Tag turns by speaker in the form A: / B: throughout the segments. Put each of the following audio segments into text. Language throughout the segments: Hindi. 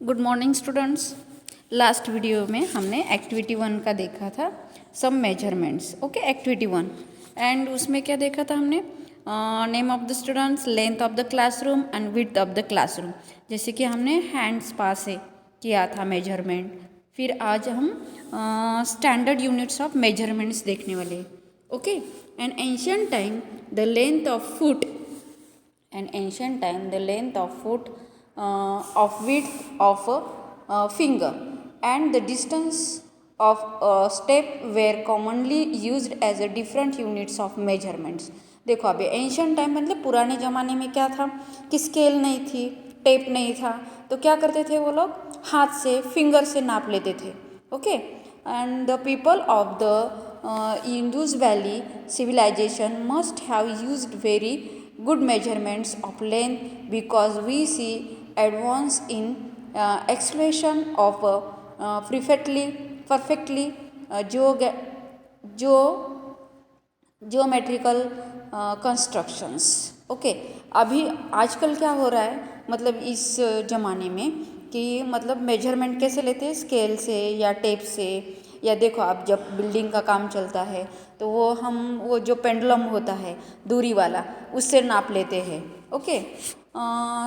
A: Good morning students. Last video में हमने एक्टिविटी 1 का देखा था, सम मेजरमेंट्स। ओके, एक्टिविटी 1 एंड उसमें क्या देखा था हमने? Name of the students, length of the classroom and width of the classroom. जैसे कि हमने हैंड्स पास से किया था मेजरमेंट। फिर आज हम स्टैंडर्ड यूनिट्स ऑफ मेजरमेंट्स देखने वाले। Okay, and ancient time the length of foot of width of a finger and the distance of a step were commonly used as a different units of measurements। देखो अभी एंशियंट टाइम मतलब पुराने ज़माने में क्या था कि स्केल नहीं थी, टेप नहीं था, तो क्या करते थे वो लोग? हाथ से, फिंगर से नाप लेते थे। Okay, and the people of the Indus valley civilization must have used very good measurements of length because we see advance in excavation of perfectly geometrical constructions। Okay, अभी आजकल क्या हो रहा है, मतलब इस ज़माने में कि मतलब मेजरमेंट कैसे लेते हैं? स्केल से या टेप से, या देखो अब जब बिल्डिंग का काम चलता है तो वो जो पेंडुलम होता है दूरी वाला, उससे नाप लेते हैं। Okay,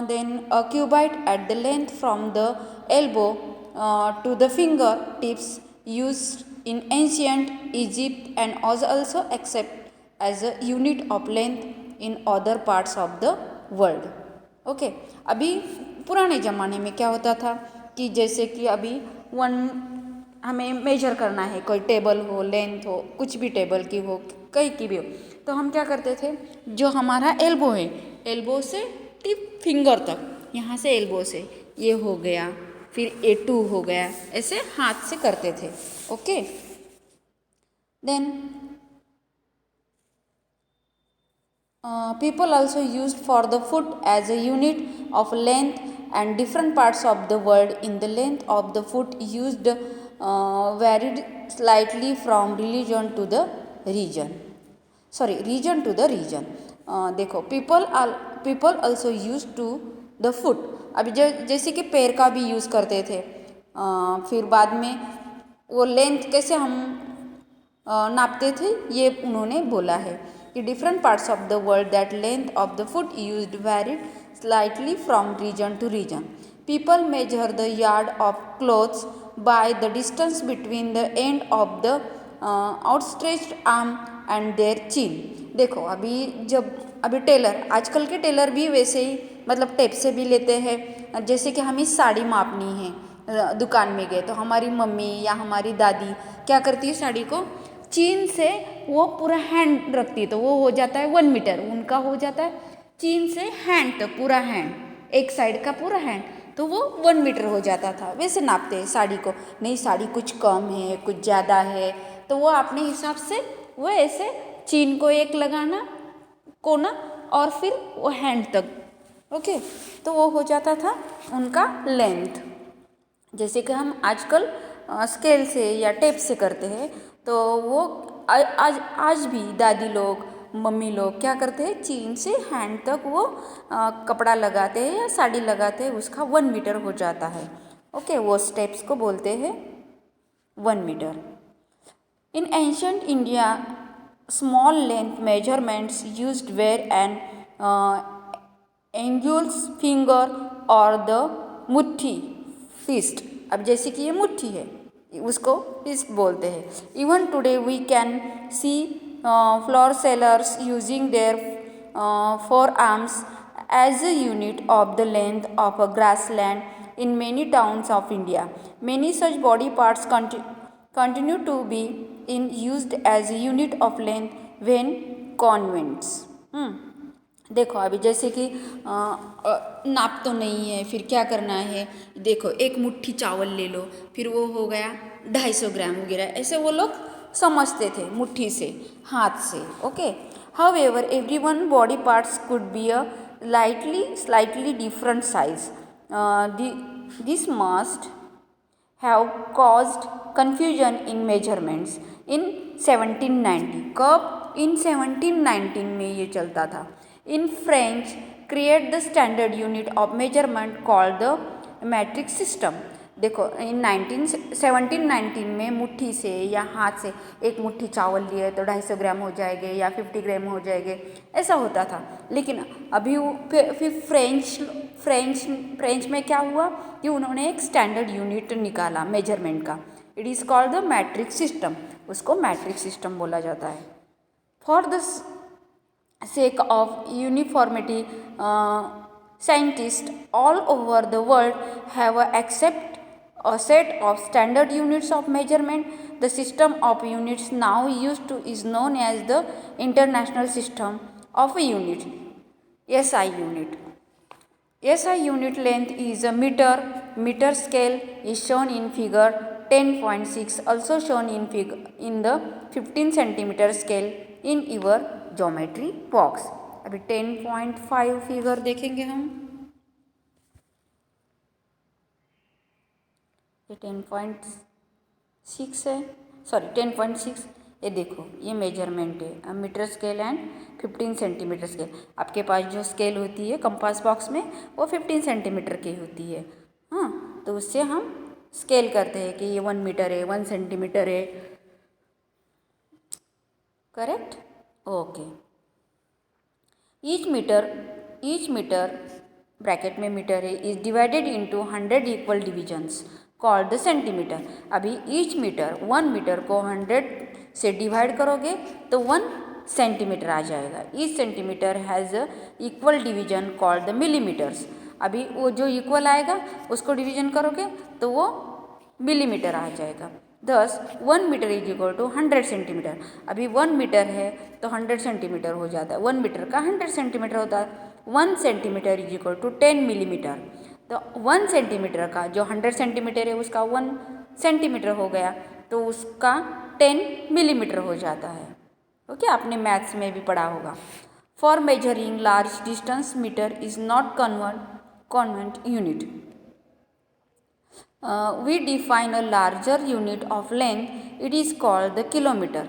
A: then a cubit at the length from the elbow to the finger tips used in ancient Egypt and also accept as a unit of length in other parts of the world। Okay, अभी पुराने ज़माने में क्या होता था कि जैसे कि अभी हमें मेजर करना है, कोई टेबल हो, लेंथ हो, कुछ भी टेबल की हो, कहीं की भी हो, तो हम क्या करते थे? जो हमारा एल्बो है, एल्बो से टिप फिंगर तक, यहाँ से एल्बो से ये हो गया, फिर A2 हो गया, ऐसे हाथ से करते थे। Okay, then people also used for the foot as a unit of length and different parts of the world in the length of the foot used varied slightly from region to the region। देखो people also used to the foot। अभी जैसे कि पैर का भी यूज़ करते थे। फिर बाद में वो लेंथ कैसे हम नापते थे, ये उन्होंने बोला है कि different parts of the world that length of the foot used varied slightly from region to region. People measure the yard of clothes by the distance between the end of the outstretched arm and their chin. देखो अभी टेलर, आजकल के टेलर भी वैसे ही मतलब टेप से भी लेते हैं। जैसे कि हमें साड़ी मापनी है, दुकान में गए तो हमारी मम्मी या हमारी दादी क्या करती है, साड़ी को चीन से वो पूरा हैंड रखती है, तो वो हो जाता है 1 मीटर, उनका हो जाता है चीन से हैंड तक, पूरा हैंड, एक साइड का पूरा हैंड, तो वो 1 मीटर हो जाता था। वैसे नापते हैं साड़ी को, नहीं साड़ी कुछ कम है, कुछ ज़्यादा है, तो वो अपने हिसाब से वो ऐसे चीन को एक लगाना कोना और फिर वो हैंड तक। ओके, तो वो हो जाता था उनका लेंथ। जैसे कि हम आजकल स्केल से या टेप से करते हैं, तो वो आज भी दादी लोग, मम्मी लोग क्या करते हैं, चीन से हैंड तक वो कपड़ा लगाते हैं या साड़ी लगाते हैं, उसका 1 मीटर हो जाता है। ओके, वो स्टेप्स को बोलते हैं 1 metre. In ancient India small length measurements used were an angulas finger और द मुट्ठी फिस्ट। अब जैसे कि ये मुट्ठी है, उसको फिस्ट बोलते हैं। Even today we can see floor sellers using their forearms as a unit of the length of a grassland in many towns of India. Many such body parts continue to be in used as a unit of length when convents। देखो अभी जैसे कि नाप तो नहीं है, फिर क्या करना है? देखो एक मुट्ठी चावल ले लो, फिर वो हो गया 250 ग्राम वगैरह, ऐसे वो लोग समझते थे मुट्ठी से, हाथ से। Okay, however everyone body parts could be a slightly different size। This must have caused confusion in measurements in 1790। कब? इन 1719 में ये चलता था। In French create the standard unit of measurement called the matric system. देखो इन 1719 में मुट्ठी से या हाथ से एक मुट्ठी चावल लिए तो 250 ग्राम हो जाएंगे या 50 ग्राम हो जाएंगे, ऐसा होता था। लेकिन अभी वो फिर फ्रेंच में क्या हुआ कि उन्होंने एक स्टैंडर्ड यूनिट निकाला मेजरमेंट का। It is called the matric system, उसको मैट्रिक सिस्टम बोला जाता है। For the sake of uniformity, scientists all over the world have accept a set of standard units of measurement. The system of units now used to is known as the International System of Units, SI unit. SI unit length is a meter. Meter scale is shown in figure 10.6, also shown in the 15 centimeter scale in your geometry box. अभी 10.5 फिगर देखेंगे हम। ये 10.6 है, सॉरी 10.6। ये देखो ये मेजरमेंट है, metre scale and 15 centimetre scale. आपके पास जो स्केल होती है कंपास बॉक्स में वो 15 सेंटीमीटर की होती है। हाँ, तो उससे हम स्केल करते हैं कि ये 1 मीटर है, 1 सेंटीमीटर है, correct, okay. each meter bracket में मीटर है is divided into 100 equal divisions called the centimetre. अभी ईच मीटर 1 मीटर को 100 से डिवाइड करोगे तो 1 सेंटीमीटर आ जाएगा। Each centimetre has equal division called the millimetres. अभी वो जो इक्वल आएगा उसको डिवीजन करोगे तो वो मिलीमीटर आ जाएगा। Thus 1 metre is equal to 100 centimetre. अभी 1 मीटर है तो 100 सेंटीमीटर हो जाता है, 1 मीटर का 100 सेंटीमीटर होता है। 1 centimetre is equal to 10 millimetre. तो 1 सेंटीमीटर का जो 100 सेंटीमीटर है उसका 1 सेंटीमीटर हो गया तो उसका 10 मिलीमीटर हो जाता है। ओके, आपने मैथ्स में भी पढ़ा होगा। For measuring large distance metre is not convert unit. We define a larger unit of length, it is called the kilometer।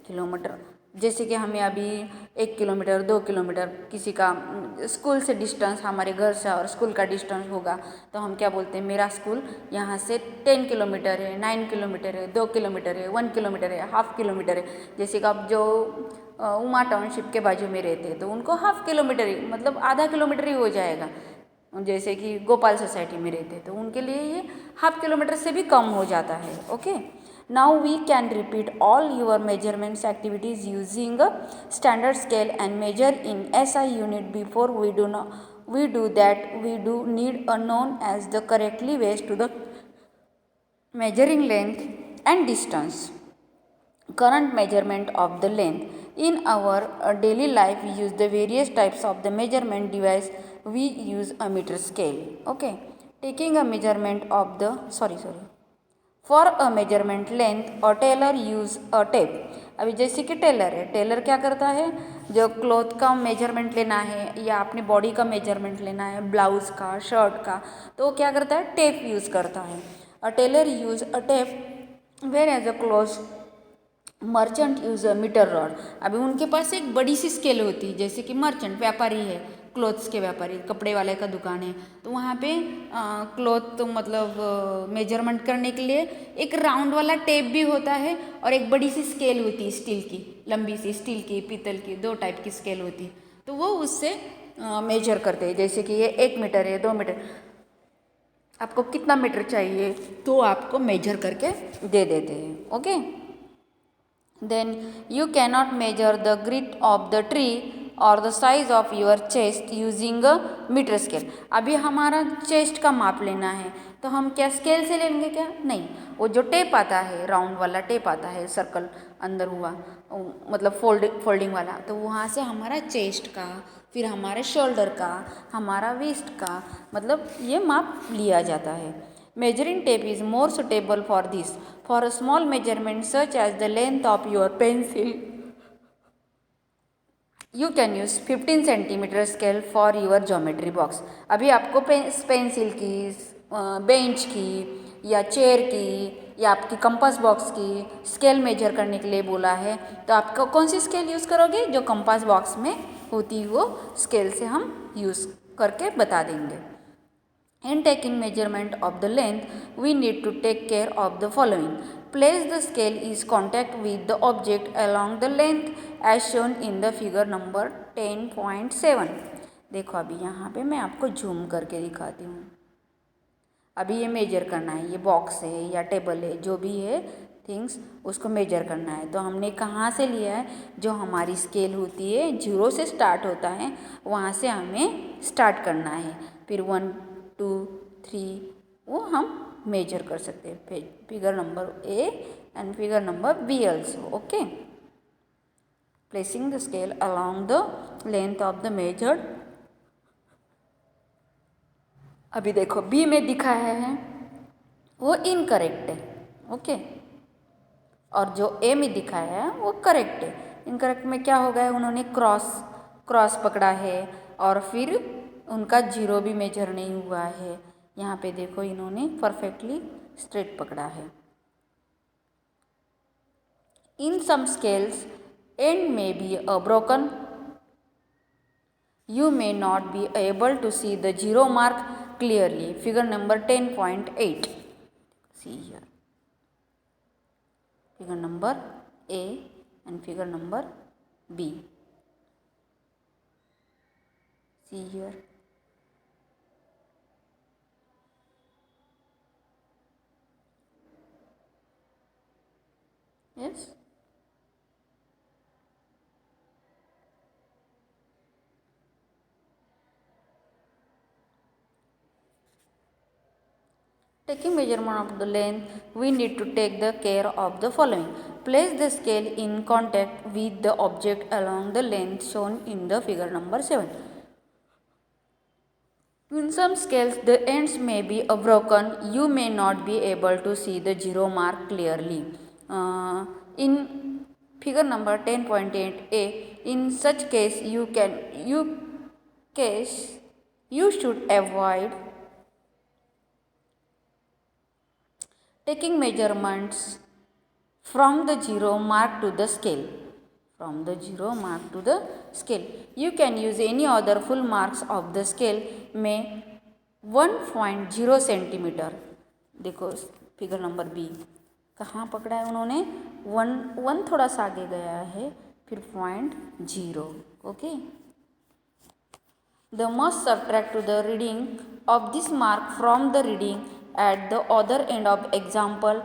A: Kilometre, जैसे कि हमें अभी 1 किलोमीटर 2 किलोमीटर किसी का स्कूल से डिस्टेंस, हमारे घर से और स्कूल का डिस्टेंस होगा तो हम क्या बोलते हैं, मेरा स्कूल यहाँ से 10 किलोमीटर है, 9 किलोमीटर है, 2 किलोमीटर है, 1 किलोमीटर है, हाफ किलोमीटर है। जैसे कि आप जो उमा टाउनशिप के बाजू में रहते हैं तो उनको हाफ किलोमीटर ही, मतलब आधा किलोमीटर ही हो जाएगा। जैसे कि गोपाल सोसाइटी में रहते हैं तो उनके लिए ये हाफ किलोमीटर से भी कम हो जाता है। Okay, now we can repeat all your measurements activities using a standard scale and measure in SI unit. Before we do that we do need a known as the correctly ways to the measuring length and distance। Current measurement of the length in our daily life we use the various types of the measurement device। we use a meter scale। okay, taking a measurement of the for a measurement length a tailor use a tape। अभी जैसे कि टेलर है, टेलर क्या करता है, जो क्लॉथ का मेजरमेंट लेना है या अपनी बॉडी का मेजरमेंट लेना है, ब्लाउज का, शर्ट का, तो वो क्या करता है, टेप यूज़ करता है। A tailor use a tape whereas a cloth merchant use a metre rod. अभी उनके पास एक बड़ी सी स्केल होती है, जैसे कि मर्चेंट व्यापारी है, क्लोथ्स के व्यापारी, कपड़े वाले का दुकान है, तो वहाँ पे क्लॉथ तो मतलब मेजरमेंट करने के लिए एक राउंड वाला टेप भी होता है और एक बड़ी सी स्केल होती है स्टील की, लंबी सी स्टील की, पीतल की, 2 टाइप की स्केल होती है। तो वो उससे मेजर करते हैं, जैसे कि ये 1 मीटर है, 2 मीटर, आपको कितना मीटर चाहिए तो आपको मेजर करके दे देते हैं। Okay, then you cannot measure the grit of the tree or the size of your chest using a meter scale। अभी हमारा चेस्ट का माप लेना है तो हम क्या स्केल से लेंगे क्या, नहीं, वो जो टेप आता है, राउंड वाला टेप आता है, सर्कल अंदर हुआ, मतलब फोल्डिंग वाला, तो वहाँ से हमारा चेस्ट का, फिर हमारे शोल्डर का, हमारा वेस्ट का, मतलब ये माप लिया जाता है। Measuring tape is more suitable for this। For a small measurement such as the length of your pencil, you can use 15 centimeter scale for your geometry box। अभी आपको पेंसिल की, बेंच की या चेयर की या आपकी कंपास बॉक्स की स्केल मेजर करने के लिए बोला है, तो आपको कौन सी स्केल यूज़ करोगे, जो कंपास बॉक्स में होती है वो स्केल से हम यूज़ करके बता देंगे। In taking measurement of the length, we need to take care of the following. Place the scale is contact with the object along the length as shown in the figure number 10.7. देखो अभी यहाँ पे मैं आपको जूम करके दिखाती हूँ। अभी ये मेजर करना है, ये बॉक्स है या टेबल है, जो भी है थिंग्स उसको मेजर करना है। तो हमने कहाँ से लिया है, जो हमारी स्केल होती है 0 से स्टार्ट होता है, वहाँ से हमें स्टार्ट करना है। फिर 1 2 3 वो हम मेजर कर सकते हैं। Figure number A and figure number B also. Okay, placing the scale along the length of the measured. अभी देखो बी में दिखाया है वो इनकरेक्ट है। ओके, और जो ए में दिखाया है वो करेक्ट है। इनकरेक्ट में क्या हो गया, उन्होंने क्रॉस पकड़ा है और फिर उनका 0 भी मेजर नहीं हुआ है। यहाँ पे देखो इन्होंने परफेक्टली स्ट्रेट पकड़ा है। In some scales and may be a broken, you may not be able to see the 0 mark clearly. Figure number 10.8. See here. Figure number A and figure number B. See here. Yes. Taking measurement of the length, we need to take the care of the following. Place the scale in contact with the object along the length shown in the figure number 7. In some scales, the ends may be broken. You may not be able to see the 0 mark clearly. In figure number 10.8a, in such case, you should avoid taking measurements from the 0 mark to the scale. From the 0 mark to the scale. You can use any other full marks of the scale में 1.0 सेंटीमीटर। देखो फिगर नंबर बी कहाँ पकड़ा है उन्होंने, 1 थोड़ा सा आगे गया है, फिर 0.0। Okay, the must subtract to the reading of this mark from the reading at the other end of example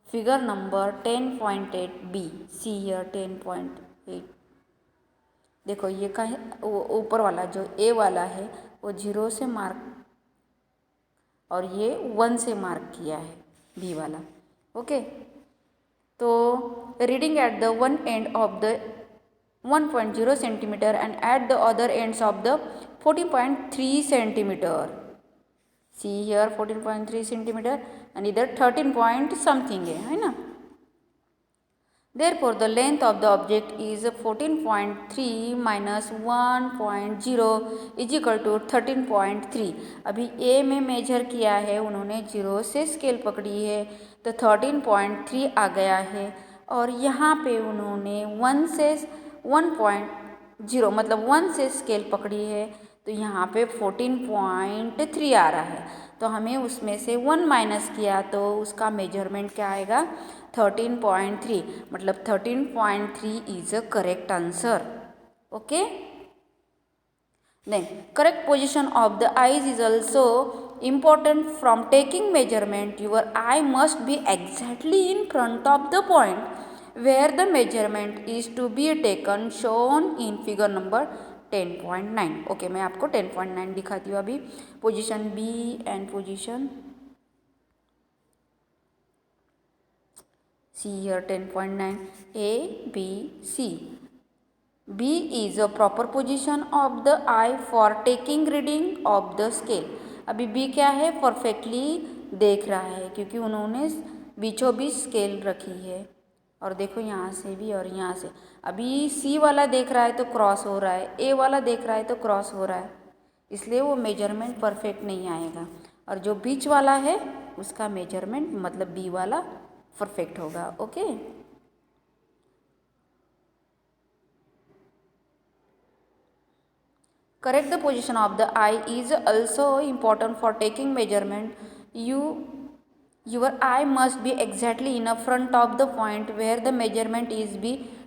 A: figure number 10.8b. See here 10.8। देखो ये का ऊपर वाला जो ए वाला है वो 0 से मार्क और ये 1 से मार्क किया है बी वाला। ओके, तो reading at the one and of the 1.0 centimetre and at the other ends of the 14.3 centimetre. See here 14.3 centimetre and इधर 13 पॉइंट समथिंग है ना। Therefore, the length of the object is 14.3 minus 1.0 is equal to 13.3। अभी A में मेजर किया है उन्होंने, 0 से स्केल पकड़ी है तो 13.3 आ गया है, और यहाँ पे उन्होंने 1 से 1.0 मतलब 1 से स्केल पकड़ी है तो यहाँ पे 14.3 आ रहा है। तो हमें उसमें से 1 माइनस किया तो उसका मेजरमेंट क्या आएगा, 13.3। मतलब 13.3 is a correct answer. Okay, then correct position of the eyes is also important. From taking measurement, your eye must be exactly in front of the point where the measurement is to be taken, shown in figure number 10.9। Okay, मैं आपको 10.9 दिखाती हूँ अभी। Position B and position C here 10.9 A B C। B is a proper position of the eye for taking reading of the scale। अभी B क्या है, परफेक्टली देख रहा है क्योंकि उन्होंने बीचों बीच स्केल रखी है। और देखो यहाँ से भी और यहाँ से। अभी C वाला देख रहा है तो क्रॉस हो रहा है, A वाला देख रहा है तो क्रॉस हो रहा है, इसलिए वो मेजरमेंट परफेक्ट नहीं आएगा। और जो बीच वाला है उसका मेजरमेंट मतलब B वाला परफेक्ट होगा। Okay, correct the position of the eye is also important for taking measurement. Your eye must be exactly in front of the point where the measurement is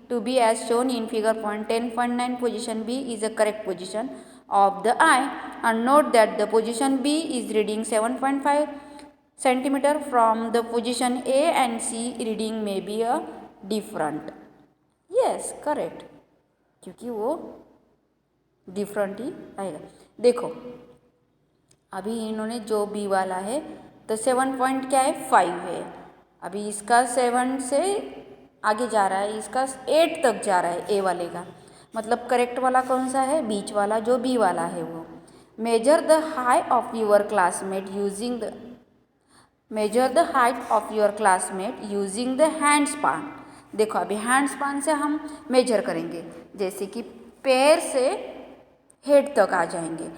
A: to be as shown in figure point 10.9. Position B is the correct position of the eye, and note that the position B is reading 7.5 centimeter from the position A, and C reading may be a different. Yes, correct, क्योंकि वो डिफरेंट ही आएगा. देखो अभी इन्होंने जो बी वाला है तो 7 पॉइंट क्या है 5 है. अभी इसका 7 से आगे जा रहा है, इसका 8 तक जा रहा है ए वाले का. मतलब करेक्ट वाला कौन सा है, बीच वाला जो बी वाला है वो. Major the height of your classmate using the using the hand span. देखो अभी हैंड स्पान से हम मेजर करेंगे, जैसे कि पैर से हेड तक आ जाएंगे.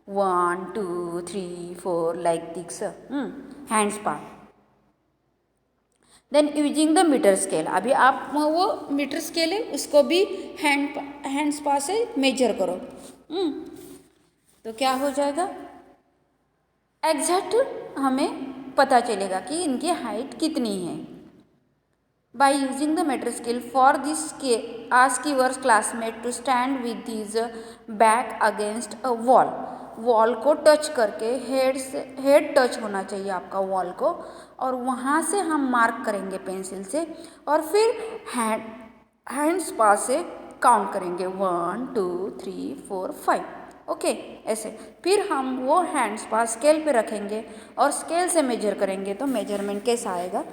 A: 1 2 3 4 like this hand span. Then using the metre scale. अभी आप वो मीटर स्केल है उसको भी हैंड स्पा से मेजर करो. तो क्या हो जाएगा, एग्जैक्ट हमें पता चलेगा कि इनकी हाइट कितनी है. By using the meter scale for this scale, ask your classmate to stand with his back against a wall. Wall को टच करके हेड टच होना चाहिए आपका वॉल को, और वहाँ से हम मार्क करेंगे पेंसिल से, और फिर हैंड स्पा से काउंट करेंगे 1 2 3 4 5. ओके ऐसे. फिर हम वो हैंड स्पा स्केल पे रखेंगे और स्केल से मेजर करेंगे. तो मेजरमेंट कैसा आएगा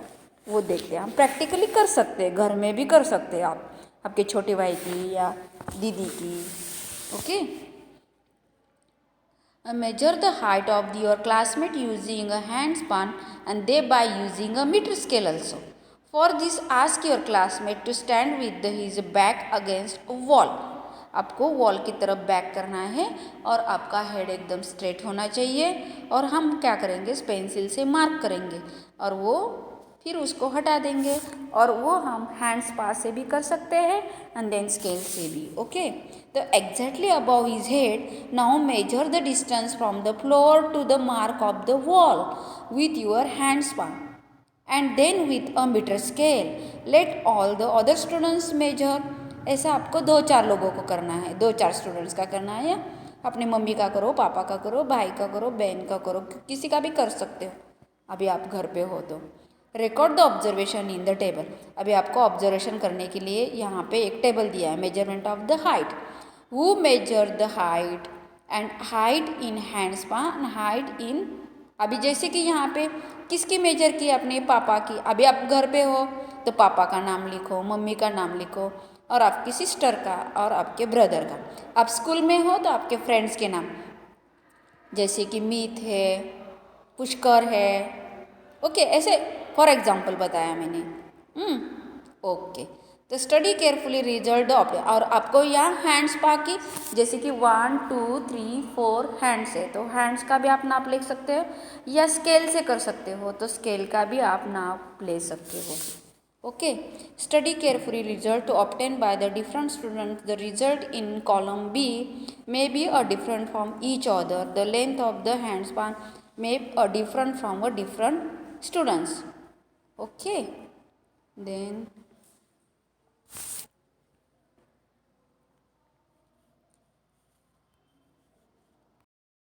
A: वो देखते हैं. हम प्रैक्टिकली कर सकते हैं, घर में भी कर सकते हैं आप, आपके छोटे भाई की या दीदी की. Okay. Measure the height of your classmate using a hand span and they by using a metre scale also. For this ask your classmate to stand with his back against wall. आपको वॉल की तरफ बैक करना है और आपका हेड एकदम स्ट्रेट होना चाहिए, और हम क्या करेंगे पेंसिल से मार्क करेंगे और वो फिर उसको हटा देंगे. और वो हम हैंड स्पा से भी कर सकते हैं एंड देन स्केल से भी. ओके. तो exactly above his head now measure the distance from the floor to the mark of the wall with your hand span and then with a metre scale. Let all the other students measure. ऐसा आपको 2-4 लोगों को करना है, 2-4 स्टूडेंट्स का करना है. अपने मम्मी का करो, पापा का करो, भाई का करो, बहन का करो, किसी का भी कर सकते हो अभी आप घर पे हो तो. Record the observation in the table. अभी आपको ऑब्जर्वेशन करने के लिए यहाँ पे एक टेबल दिया है, measurement of the height. Who major the height and height in hand span, height in. अभी जैसे कि यहाँ पे किसकी मेजर की, अपने पापा की. अभी आप घर पे हो तो पापा का नाम लिखो, मम्मी का नाम लिखो, और आपकी सिस्टर का और आपके ब्रदर का. आप स्कूल में हो तो आपके फ्रेंड्स के नाम, जैसे कि मीत है, पुष्कर है. ओके ऐसे फॉर एग्जाम्पल बताया मैंने. ओके. तो स्टडी केयरफुली रिजल्ट और आपको यहाँ हैंड्स पा की, जैसे कि 1 2 3 4 हैंड्स है तो हैंड्स का भी आप नाप ले सकते हो, या स्केल से कर सकते हो तो स्केल का भी आप नाप ले सकते हो. Okay. Study carefully result to obtain by the different student. The result in column B may be a different from each other. The length of the hand span may a different from a different students. Okay, then